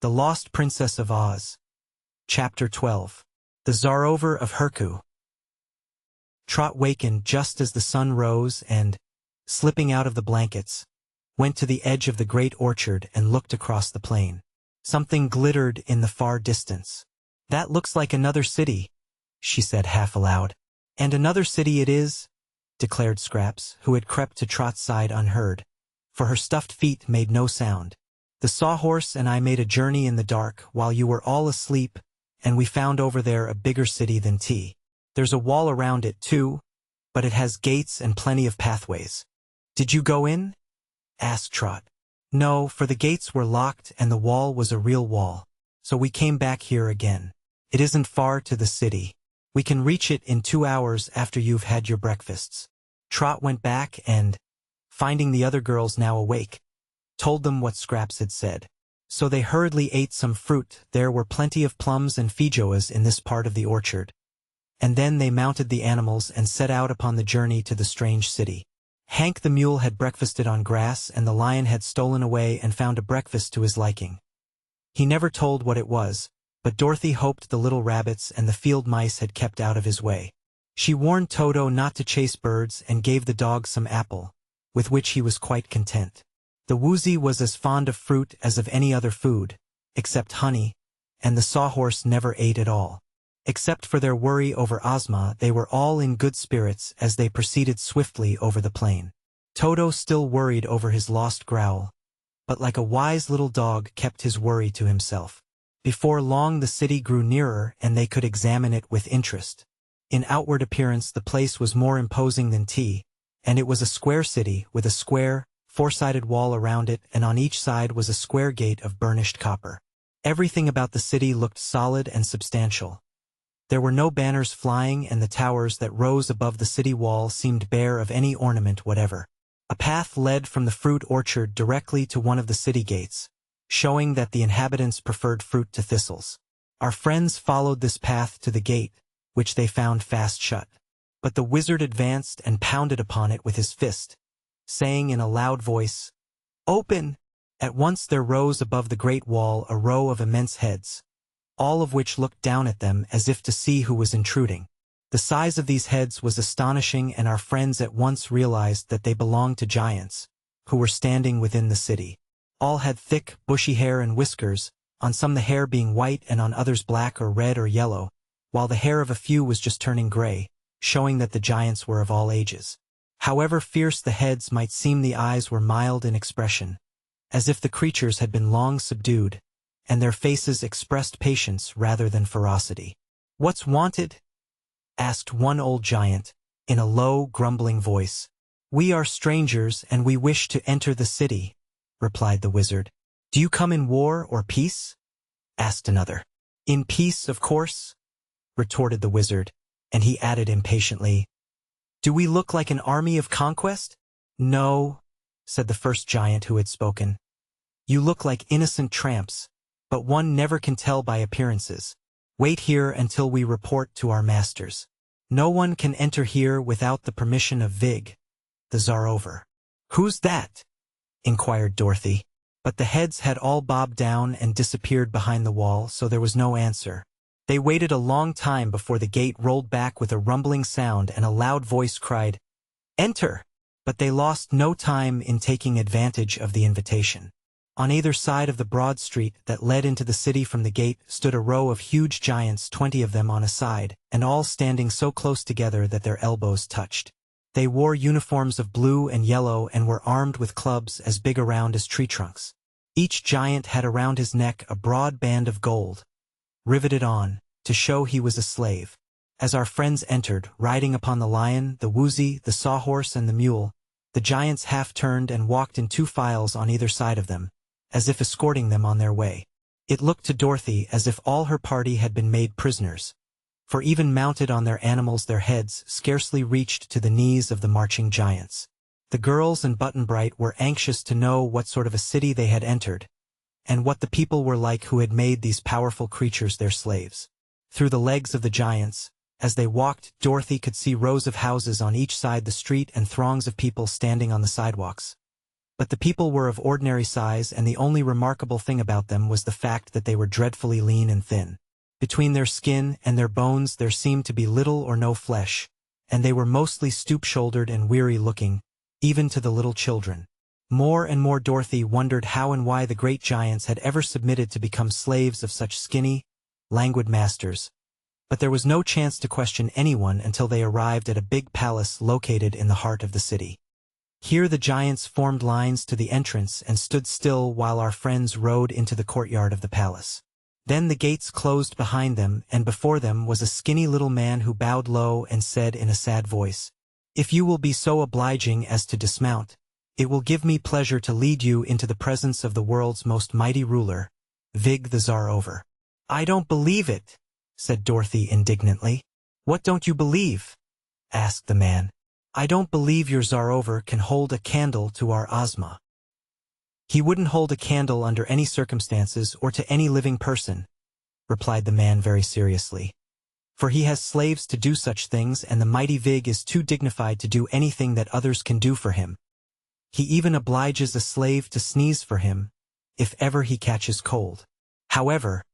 The Lost Princess of Oz. Chapter 12. The Tsarover of Herku. Trot wakened just as the sun rose and, slipping out of the blankets, went to the edge of the great orchard and looked across the plain. Something glittered in the far distance. "That looks like another city," she said half aloud. "And another city it is," declared Scraps, who had crept to Trot's side unheard, for her stuffed feet made no sound. "The Sawhorse and I made a journey in the dark while you were all asleep, and we found over there a bigger city than T. There's a wall around it, too, but it has gates and plenty of pathways." "Did you go in?" asked Trot. "No, for the gates were locked and the wall was a real wall, so we came back here again. It isn't far to the city. We can reach it in 2 hours after you've had your breakfasts." Trot went back and, finding the other girls now awake, told them what Scraps had said. So they hurriedly ate some fruit. There were plenty of plums and feijoas in this part of the orchard. And then they mounted the animals and set out upon the journey to the strange city. Hank the mule had breakfasted on grass, and the lion had stolen away and found a breakfast to his liking. He never told what it was, but Dorothy hoped the little rabbits and the field mice had kept out of his way. She warned Toto not to chase birds and gave the dog some apple, with which he was quite content. The Woozy was as fond of fruit as of any other food, except honey, and the Sawhorse never ate at all. Except for their worry over Ozma, they were all in good spirits as they proceeded swiftly over the plain. Toto still worried over his lost growl, but like a wise little dog kept his worry to himself. Before long the city grew nearer and they could examine it with interest. In outward appearance the place was more imposing than T, and it was a square city with a square, four-sided wall around it, and on each side was a square gate of burnished copper. Everything about the city looked solid and substantial. There were no banners flying, and the towers that rose above the city wall seemed bare of any ornament whatever. A path led from the fruit orchard directly to one of the city gates, showing that the inhabitants preferred fruit to thistles. Our friends followed this path to the gate, which they found fast shut. But the wizard advanced and pounded upon it with his fist, saying in a loud voice, "Open!" At once there rose above the great wall a row of immense heads, all of which looked down at them as if to see who was intruding. The size of these heads was astonishing, and our friends at once realized that they belonged to giants, who were standing within the city. All had thick, bushy hair and whiskers, on some the hair being white and on others black or red or yellow, while the hair of a few was just turning gray, showing that the giants were of all ages. However fierce the heads might seem, the eyes were mild in expression, as if the creatures had been long subdued, and their faces expressed patience rather than ferocity. "What's wanted?" asked one old giant, in a low, grumbling voice. "We are strangers, and we wish to enter the city," replied the wizard. "Do you come in war or peace?" asked another. "In peace, of course," retorted the wizard, and he added impatiently, "Do we look like an army of conquest?" "No," said the first giant who had spoken. "You look like innocent tramps, but one never can tell by appearances. Wait here until we report to our masters. No one can enter here without the permission of Vig, the Tsarover." "Who's that?" inquired Dorothy. But the heads had all bobbed down and disappeared behind the wall, so there was no answer. They waited a long time before the gate rolled back with a rumbling sound and a loud voice cried, "Enter!" But they lost no time in taking advantage of the invitation. On either side of the broad street that led into the city from the gate stood a row of huge giants, 20 of them on a side, and all standing so close together that their elbows touched. They wore uniforms of blue and yellow and were armed with clubs as big around as tree trunks. Each giant had around his neck a broad band of gold, riveted on, to show he was a slave. As our friends entered, riding upon the lion, the Woozy, the Sawhorse, and the mule, the giants half turned and walked in 2 files on either side of them, as if escorting them on their way. It looked to Dorothy as if all her party had been made prisoners, for even mounted on their animals their heads scarcely reached to the knees of the marching giants. The girls and Button-Bright were anxious to know what sort of a city they had entered, and what the people were like who had made these powerful creatures their slaves. Through the legs of the giants, as they walked, Dorothy could see rows of houses on each side the street and throngs of people standing on the sidewalks. But the people were of ordinary size, and the only remarkable thing about them was the fact that they were dreadfully lean and thin. Between their skin and their bones there seemed to be little or no flesh, and they were mostly stoop-shouldered and weary-looking, even to the little children. More and more Dorothy wondered how and why the great giants had ever submitted to become slaves of such skinny, languid masters. But there was no chance to question anyone until they arrived at a big palace located in the heart of the city. Here the giants formed lines to the entrance and stood still while our friends rode into the courtyard of the palace. Then the gates closed behind them, and before them was a skinny little man who bowed low and said in a sad voice, "If you will be so obliging as to dismount, it will give me pleasure to lead you into the presence of the world's most mighty ruler, Vig the Tsarover." "I don't believe it," said Dorothy indignantly. "What don't you believe?" asked the man. "I don't believe your Tsarover can hold a candle to our Ozma." "He wouldn't hold a candle under any circumstances or to any living person," replied the man very seriously. "For he has slaves to do such things, and the mighty Vig is too dignified to do anything that others can do for him. He even obliges a slave to sneeze for him, if ever he catches cold. However,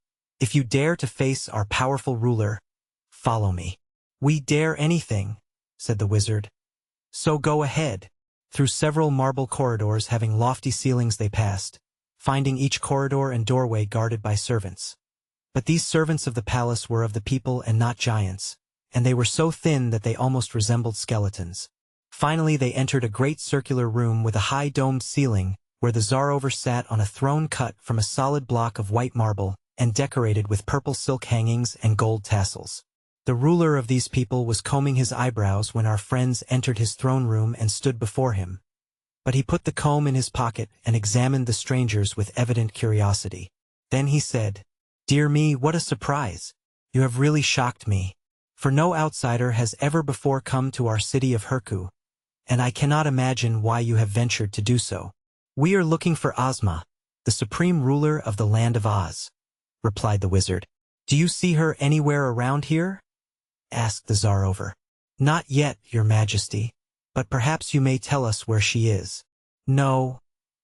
if you dare to face our powerful ruler, follow me." "We dare anything," said the wizard. "So go ahead." Through several marble corridors having lofty ceilings they passed, finding each corridor and doorway guarded by servants. But these servants of the palace were of the people and not giants, and they were so thin that they almost resembled skeletons. Finally they entered a great circular room with a high domed ceiling, where the Tsarover sat on a throne cut from a solid block of white marble and decorated with purple silk hangings and gold tassels. The ruler of these people was combing his eyebrows when our friends entered his throne room and stood before him. But he put the comb in his pocket and examined the strangers with evident curiosity. Then he said, "Dear me, what a surprise! You have really shocked me. For no outsider has ever before come to our city of Herku, and I cannot imagine why you have ventured to do so." "We are looking for Ozma, the supreme ruler of the land of Oz," replied the wizard. "Do you see her anywhere around here?" asked the Tsarover. "Not yet, your majesty, but perhaps you may tell us where she is." "No,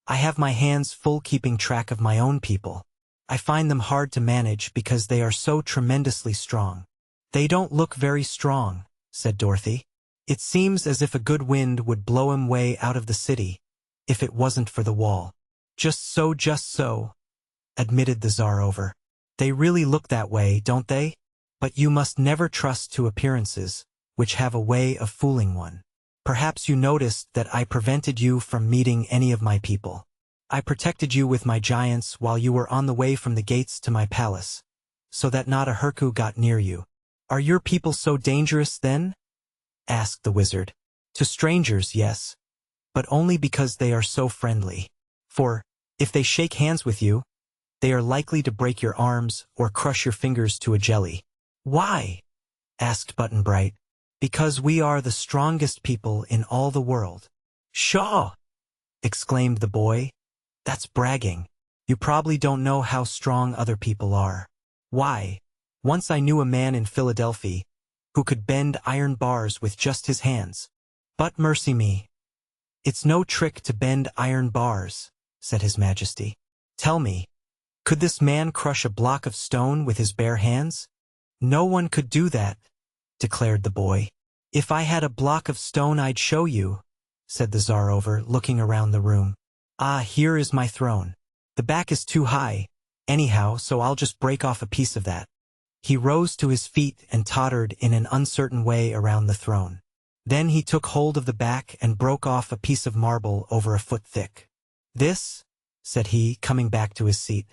I have my hands full keeping track of my own people. I find them hard to manage because they are so tremendously strong." "They don't look very strong," said Dorothy. "It seems as if a good wind would blow 'em way out of the city, if it wasn't for the wall." Just so," admitted the Tsarover. "They really look that way, don't they? But you must never trust to appearances, which have a way of fooling one. Perhaps you noticed that I prevented you from meeting any of my people. I protected you with my giants while you were on the way from the gates to my palace, so that not a Herku got near you." "Are your people so dangerous then?" asked the wizard. "To strangers, yes, but only because they are so friendly. For, if they shake hands with you, they are likely to break your arms or crush your fingers to a jelly." "Why?" asked Button Bright. "Because we are the strongest people in all the world." "Shaw!" exclaimed the boy. "That's bragging. You probably don't know how strong other people are. Why, once I knew a man in Philadelphia who could bend iron bars with just his hands. But mercy me, it's no trick to bend iron bars," said His Majesty. "Tell me, could this man crush a block of stone with his bare hands?" "No one could do that," declared the boy. "If I had a block of stone I'd show you," said the Tsarover, looking around the room. "Ah, here is my throne. The back is too high, anyhow, so I'll just break off a piece of that." He rose to his feet and tottered in an uncertain way around the throne. Then he took hold of the back and broke off a piece of marble over a foot thick. "This," said he, coming back to his seat,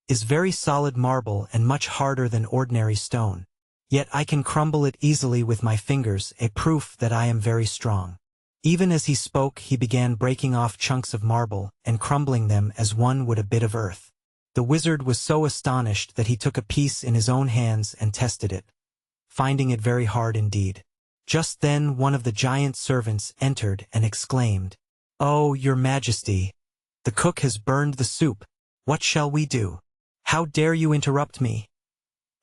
"is very solid marble and much harder than ordinary stone. Yet I can crumble it easily with my fingers, a proof that I am very strong." Even as he spoke, he began breaking off chunks of marble and crumbling them as one would a bit of earth. The wizard was so astonished that he took a piece in his own hands and tested it, finding it very hard indeed. Just then one of the giant servants entered and exclaimed, "Oh, your majesty, the cook has burned the soup. What shall we do?" "How dare you interrupt me?"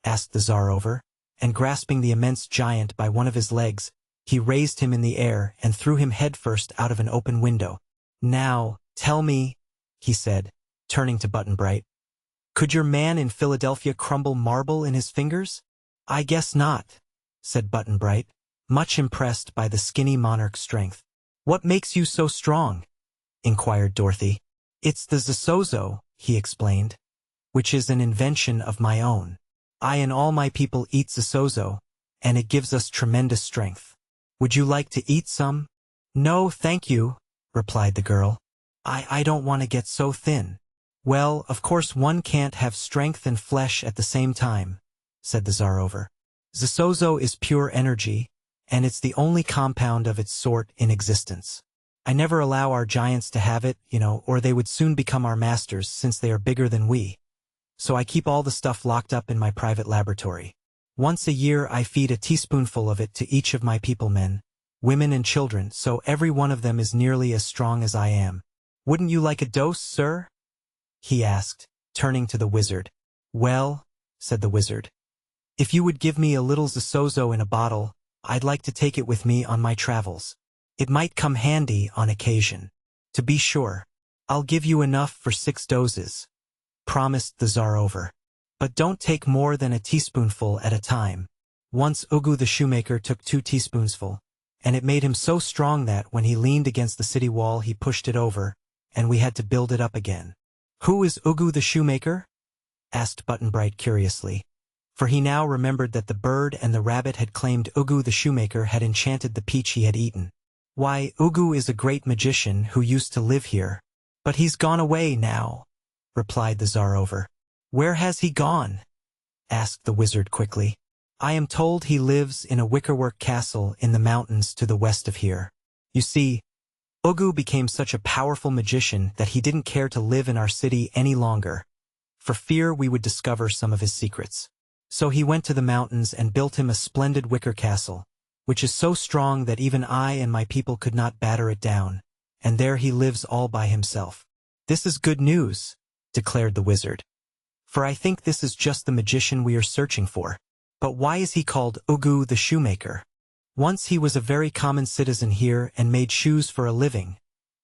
asked the Tsarover, and grasping the immense giant by one of his legs, he raised him in the air and threw him headfirst out of an open window. "Now," Tell me, he said, turning to Button Bright. Could your man in Philadelphia crumble marble in his fingers? I guess not, said Button Bright, much impressed by the skinny monarch's strength. What makes you so strong? Inquired Dorothy. It's the Zosozo, he explained, which is an invention of my own. I and all my people eat Zosozo, and it gives us tremendous strength. Would you like to eat some? No, thank you, replied the girl. I don't want to get so thin. Well, of course one can't have strength and flesh at the same time, said the Tsarover. Zosozo is pure energy, and it's the only compound of its sort in existence. I never allow our giants to have it, or they would soon become our masters since they are bigger than we. So I keep all the stuff locked up in my private laboratory. Once a year I feed a teaspoonful of it to each of my people, men, women and children, so every one of them is nearly as strong as I am. Wouldn't you like a dose, sir? He asked, turning to the wizard. Well, said the wizard, if you would give me a little Zosozo in a bottle, I'd like to take it with me on my travels. It might come handy on occasion. To be sure, I'll give you enough for 6 doses, promised the Tsarover. But don't take more than a teaspoonful at a time. Once Ugu the shoemaker took 2 teaspoonsful, and it made him so strong that when he leaned against the city wall he pushed it over, and we had to build it up again. Who is Ugu the shoemaker? Asked Button Bright curiously, for he now remembered that the bird and the rabbit had claimed Ugu the shoemaker had enchanted the peach he had eaten. Why, Ugu is a great magician who used to live here. But he's gone away now, replied the Tsarover. Where has he gone? Asked the wizard quickly. I am told he lives in a wickerwork castle in the mountains to the west of here. You see, Ugu became such a powerful magician that he didn't care to live in our city any longer, for fear we would discover some of his secrets. So he went to the mountains and built him a splendid wicker castle, which is so strong that even I and my people could not batter it down, and there he lives all by himself. This is good news, declared the wizard. For I think this is just the magician we are searching for. But why is he called Ugu the shoemaker? Once he was a very common citizen here and made shoes for a living,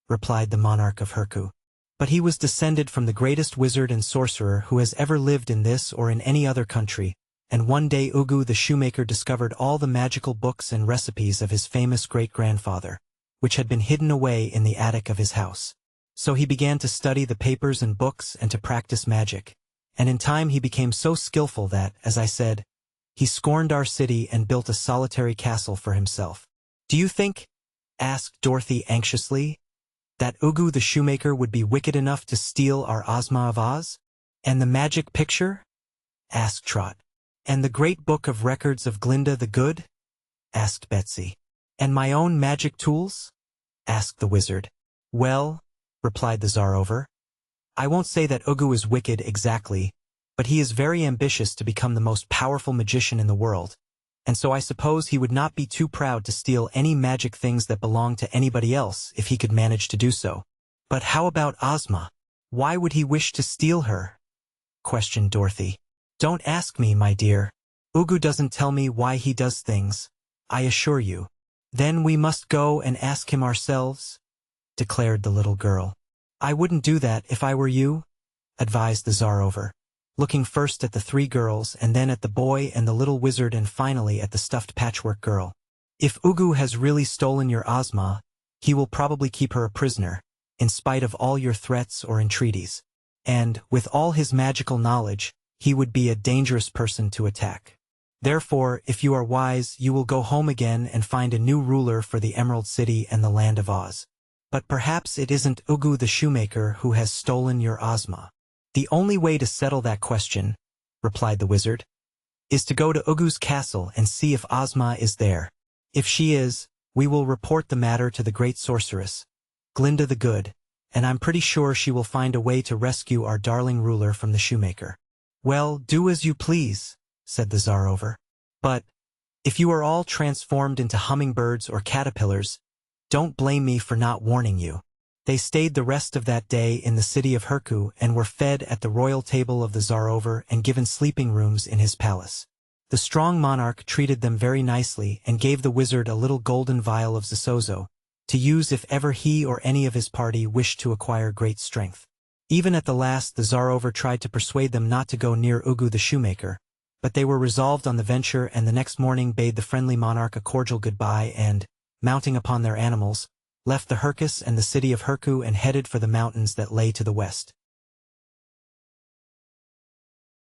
replied the monarch of Herku. But he was descended from the greatest wizard and sorcerer who has ever lived in this or in any other country, and one day Ugu the shoemaker discovered all the magical books and recipes of his famous great-grandfather, which had been hidden away in the attic of his house. So he began to study the papers and books and to practice magic. And in time he became so skillful that, as I said, he scorned our city and built a solitary castle for himself. Do you think, asked Dorothy anxiously, that Ugu the shoemaker would be wicked enough to steal our Ozma of Oz? And the magic picture? Asked Trot. And the great book of records of Glinda the Good? Asked Betsy. And my own magic tools? Asked the wizard. Well, replied the Tsarover, I won't say that Ugu is wicked exactly, but he is very ambitious to become the most powerful magician in the world, and so I suppose he would not be too proud to steal any magic things that belong to anybody else if he could manage to do so. But how about Ozma? Why would he wish to steal her? Questioned Dorothy. Don't ask me, my dear. Ugu doesn't tell me why he does things, I assure you. Then we must go and ask him ourselves, declared the little girl. I wouldn't do that if I were you, advised the Tsarover, looking first at the 3 girls and then at the boy and the little wizard and finally at the stuffed patchwork girl. If Ugu has really stolen your Ozma, he will probably keep her a prisoner, in spite of all your threats or entreaties. And, with all his magical knowledge, he would be a dangerous person to attack. Therefore, if you are wise, you will go home again and find a new ruler for the Emerald City and the Land of Oz. But perhaps it isn't Ugu the shoemaker who has stolen your Ozma. The only way to settle that question, replied the wizard, is to go to Ugu's castle and see if Ozma is there. If she is, we will report the matter to the great sorceress, Glinda the Good, and I'm pretty sure she will find a way to rescue our darling ruler from the shoemaker. Well, do as you please, said the Tsarover. But, if you are all transformed into hummingbirds or caterpillars, don't blame me for not warning you. They stayed the rest of that day in the city of Herku and were fed at the royal table of the Tsarover and given sleeping rooms in his palace. The strong monarch treated them very nicely and gave the wizard a little golden vial of Zosozo, to use if ever he or any of his party wished to acquire great strength. Even at the last the Tsarover tried to persuade them not to go near Ugu the shoemaker, but they were resolved on the venture and the next morning bade the friendly monarch a cordial goodbye and, mounting upon their animals, left the Herkus and the city of Herku and headed for the mountains that lay to the west.